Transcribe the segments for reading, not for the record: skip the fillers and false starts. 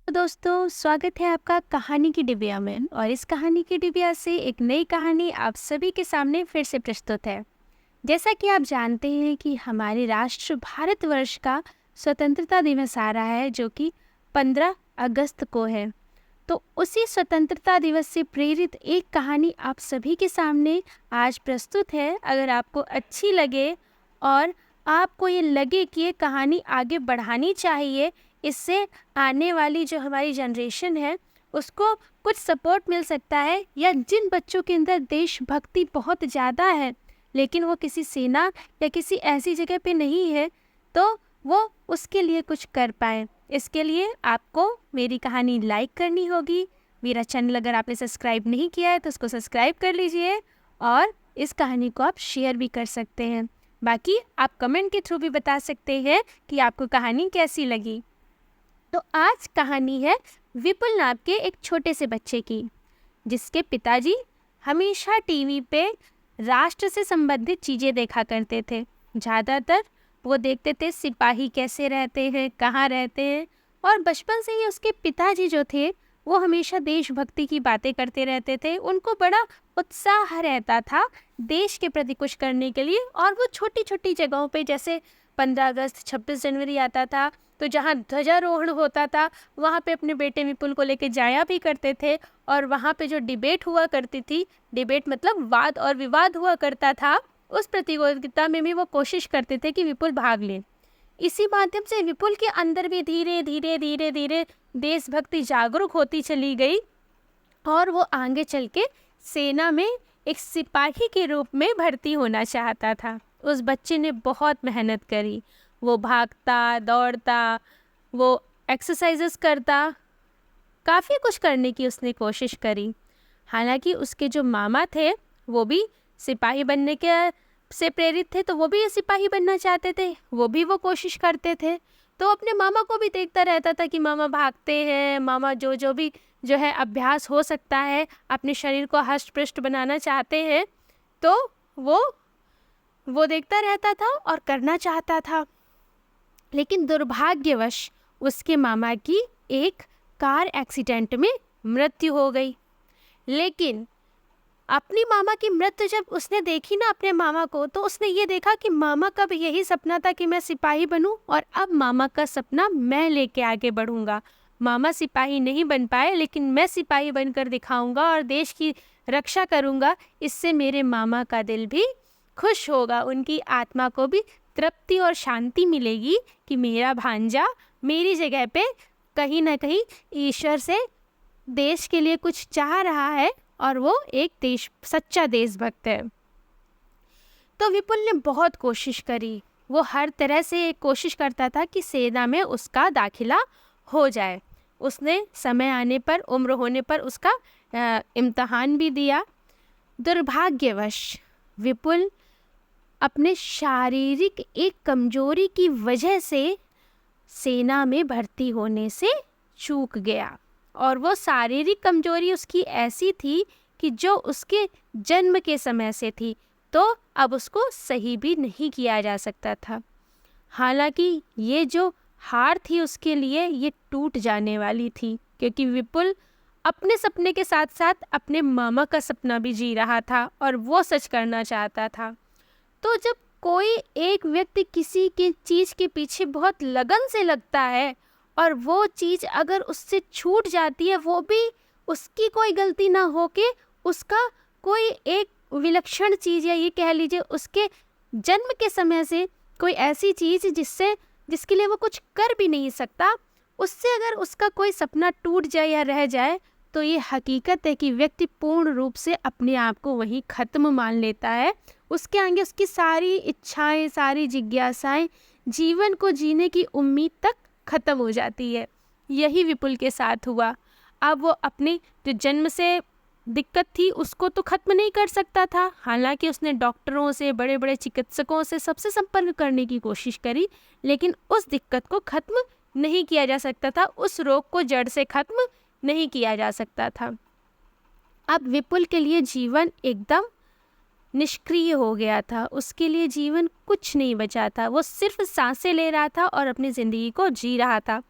तो दोस्तों, स्वागत है आपका कहानी की डिबिया में। और इस कहानी की डिबिया से एक नई कहानी आप सभी के सामने फिर से प्रस्तुत है। जैसा कि आप जानते हैं कि हमारे राष्ट्र भारतवर्ष का स्वतंत्रता दिवस आ रहा है, जो कि 15 अगस्त को है। तो उसी स्वतंत्रता दिवस से प्रेरित एक कहानी आप सभी के सामने आज प्रस्तुत है। अगर आपको अच्छी लगे और आपको ये लगे कि ये कहानी आगे बढ़ानी चाहिए, इससे आने वाली जो हमारी जनरेशन है उसको कुछ सपोर्ट मिल सकता है, या जिन बच्चों के अंदर देशभक्ति बहुत ज़्यादा है लेकिन वो किसी सेना या किसी ऐसी जगह पे नहीं है, तो वो उसके लिए कुछ कर पाए। इसके लिए आपको मेरी कहानी लाइक करनी होगी। मेरा चैनल अगर आपने सब्सक्राइब नहीं किया है तो उसको सब्सक्राइब कर लीजिए, और इस कहानी को आप शेयर भी कर सकते हैं। बाकी आप कमेंट के थ्रू भी बता सकते हैं कि आपको कहानी कैसी लगी। तो आज कहानी है विपुल नाम के एक छोटे से बच्चे की, जिसके पिताजी हमेशा टीवी पे राष्ट्र से संबंधित चीज़ें देखा करते थे। ज़्यादातर वो देखते थे सिपाही कैसे रहते हैं, कहाँ रहते हैं, और बचपन से ही उसके पिताजी जो थे वो हमेशा देशभक्ति की बातें करते रहते थे। उनको बड़ा उत्साह रहता था देश के प्रति कुछ करने के लिए, और वो छोटी छोटी जगहों पे, जैसे 15 अगस्त 26 जनवरी आता था तो जहाँ ध्वजारोहण होता था वहाँ पे अपने बेटे विपुल को लेके जाया भी करते थे। और वहाँ पे जो डिबेट हुआ करती थी, डिबेट मतलब वाद और विवाद हुआ करता था, उस प्रतियोगिता में भी वो कोशिश करते थे कि विपुल भाग ले। इसी माध्यम से विपुल के अंदर भी धीरे धीरे धीरे धीरे देशभक्ति जागरूक होती चली गई, और वो आगे चल के सेना में एक सिपाही के रूप में भर्ती होना चाहता था। उस बच्चे ने बहुत मेहनत करी। वो भागता दौड़ता, वो एक्सरसाइजेस करता, काफ़ी कुछ करने की उसने कोशिश करी। हालांकि उसके जो मामा थे वो भी सिपाही बनने के से प्रेरित थे, तो वो भी सिपाही बनना चाहते थे, वो कोशिश करते थे। तो अपने मामा को भी देखता रहता था कि मामा भागते हैं, मामा जो जो भी जो है अभ्यास हो सकता है, अपने शरीर को हष्ट पुष्ट बनाना चाहते हैं, तो वो देखता रहता था और करना चाहता था। लेकिन दुर्भाग्यवश उसके मामा की एक कार एक्सीडेंट में मृत्यु हो गई। लेकिन अपनी मामा की मृत्यु जब उसने देखी ना अपने मामा को, तो उसने ये देखा कि मामा का भी यही सपना था कि मैं सिपाही बनूं, और अब मामा का सपना मैं लेके आगे बढ़ूंगा। मामा सिपाही नहीं बन पाए, लेकिन मैं सिपाही बनकर दिखाऊंगा और देश की रक्षा करूंगा। इससे मेरे मामा का दिल भी खुश होगा, उनकी आत्मा को भी तृप्ति और शांति मिलेगी कि मेरा भांजा मेरी जगह पे कहीं ना कहीं ईश्वर से देश के लिए कुछ चाह रहा है, और वो एक सच्चा देशभक्त है। तो विपुल ने बहुत कोशिश करी। वो हर तरह से कोशिश करता था कि सेना में उसका दाखिला हो जाए। उसने समय आने पर, उम्र होने पर उसका इम्तहान भी दिया। दुर्भाग्यवश विपुल अपने शारीरिक एक कमजोरी की वजह से सेना में भर्ती होने से चूक गया। और वो शारीरिक कमजोरी उसकी ऐसी थी कि जो उसके जन्म के समय से थी, तो अब उसको सही भी नहीं किया जा सकता था। हालांकि ये जो हार थी उसके लिए ये टूट जाने वाली थी, क्योंकि विपुल अपने सपने के साथ साथ अपने मामा का सपना भी जी रहा था और वो सच करना चाहता था। तो जब कोई एक व्यक्ति किसी की चीज़ के पीछे बहुत लगन से लगता है, और वो चीज़ अगर उससे छूट जाती है, वो भी उसकी कोई गलती ना हो के उसका कोई एक विलक्षण चीज़, या ये कह लीजिए उसके जन्म के समय से कोई ऐसी चीज़ जिसके लिए वो कुछ कर भी नहीं सकता, उससे अगर उसका कोई सपना टूट जाए या रह जाए, तो ये हकीकत है कि व्यक्ति पूर्ण रूप से अपने आप को वहीं ख़त्म मान लेता है। उसके आगे उसकी सारी इच्छाएं, सारी जिज्ञासाएं, जीवन को जीने की उम्मीद तक ख़त्म हो जाती है। यही विपुल के साथ हुआ। अब वो अपनी जो जन्म से दिक्कत थी उसको तो ख़त्म नहीं कर सकता था। हालांकि उसने डॉक्टरों से, बड़े बड़े चिकित्सकों से, सबसे संपर्क करने की कोशिश करी, लेकिन उस दिक्कत को ख़त्म नहीं किया जा सकता था, उस रोग को जड़ से ख़त्म नहीं किया जा सकता था। अब विपुल के लिए जीवन एकदम निष्क्रिय हो गया था। उसके लिए जीवन कुछ नहीं बचा था। वो सिर्फ सांसें ले रहा था और अपनी ज़िंदगी को जी रहा था।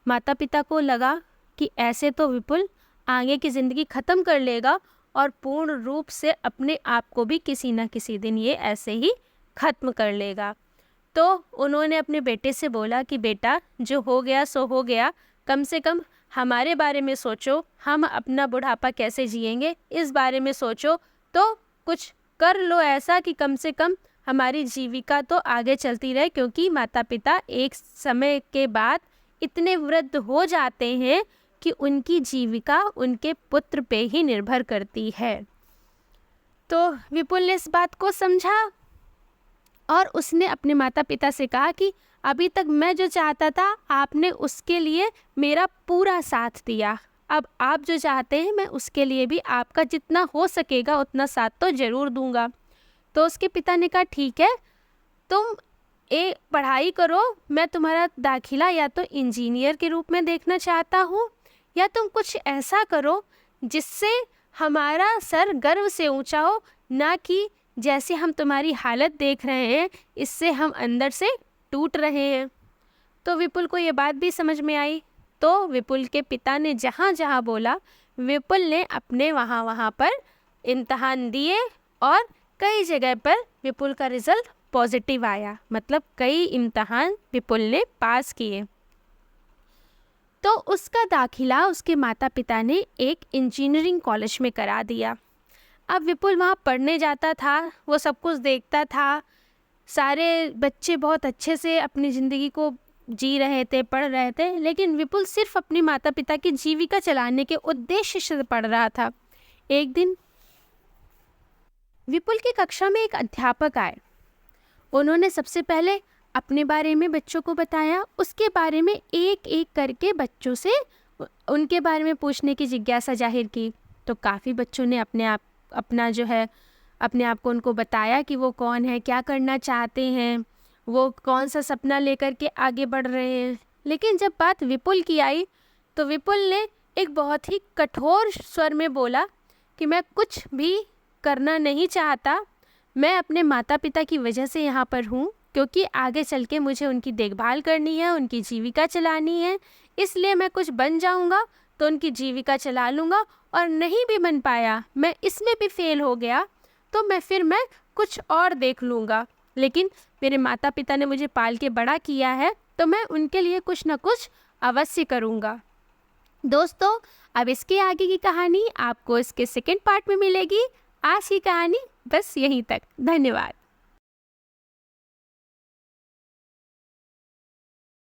माता पिता को लगा कि ऐसे तो विपुल आगे की ज़िंदगी ख़त्म कर लेगा और पूर्ण रूप से अपने आप को भी किसी न किसी दिन ये ऐसे ही ख़त्म कर लेगा। तो उन्होंने अपने बेटे से बोला कि बेटा, जो हो गया सो हो गया, कम से कम हमारे बारे में सोचो, हम अपना बुढ़ापा कैसे जिएंगे इस बारे में सोचो, तो कुछ कर लो ऐसा कि कम से कम हमारी जीविका तो आगे चलती रहे, क्योंकि माता पिता एक समय के बाद इतने वृद्ध हो जाते हैं कि उनकी जीविका उनके पुत्र पे ही निर्भर करती है। तो विपुल ने इस बात को समझा और उसने अपने माता पिता से कहा कि अभी तक मैं जो चाहता था आपने उसके लिए मेरा पूरा साथ दिया, अब आप जो चाहते हैं मैं उसके लिए भी आपका जितना हो सकेगा उतना साथ तो ज़रूर दूंगा। तो उसके पिता ने कहा ठीक है, तुम पढ़ाई करो, मैं तुम्हारा दाखिला या तो इंजीनियर के रूप में देखना चाहता हूँ, या तुम कुछ ऐसा करो जिससे हमारा सर गर्व से ऊंचा हो, ना कि जैसे हम तुम्हारी हालत देख रहे हैं इससे हम अंदर से टूट रहे हैं। तो विपुल को ये बात भी समझ में आई। तो विपुल के पिता ने जहाँ जहाँ बोला, विपुल ने अपने वहाँ पर इम्तहान दिए और कई जगह पर विपुल का रिज़ल्ट पॉजिटिव आया, मतलब कई इम्तहान विपुल ने पास किए। तो उसका दाखिला उसके माता पिता ने एक इंजीनियरिंग कॉलेज में करा दिया। अब विपुल वहाँ पढ़ने जाता था, वो सब कुछ देखता था, सारे बच्चे बहुत अच्छे से अपनी ज़िंदगी को जी रहे थे, पढ़ रहे थे, लेकिन विपुल सिर्फ अपने माता पिता की जीविका चलाने के उद्देश्य से पढ़ रहा था। एक दिन विपुल की कक्षा में एक अध्यापक आए। उन्होंने सबसे पहले अपने बारे में बच्चों को बताया, उसके बारे में एक एक करके बच्चों से उनके बारे में पूछने की जिज्ञासा जाहिर की। तो काफ़ी बच्चों ने अपने आप को उनको बताया कि वो कौन है, क्या करना चाहते हैं, वो कौन सा सपना लेकर के आगे बढ़ रहे हैं। लेकिन जब बात विपुल की आई तो विपुल ने एक बहुत ही कठोर स्वर में बोला कि मैं कुछ भी करना नहीं चाहता, मैं अपने माता पिता की वजह से यहाँ पर हूँ, क्योंकि आगे चल के मुझे उनकी देखभाल करनी है, उनकी जीविका चलानी है, इसलिए मैं कुछ बन जाऊँगा तो उनकी जीविका चला लूँगा, और नहीं भी बन पाया, मैं इसमें भी फेल हो गया तो मैं कुछ और देख लूँगा, लेकिन मेरे माता पिता ने मुझे पाल के बड़ा किया है तो मैं उनके लिए कुछ ना कुछ अवश्य करूँगा। दोस्तों, अब इसके आगे की कहानी आपको इसके सेकंड पार्ट में मिलेगी। आज की कहानी बस यहीं तक। धन्यवाद।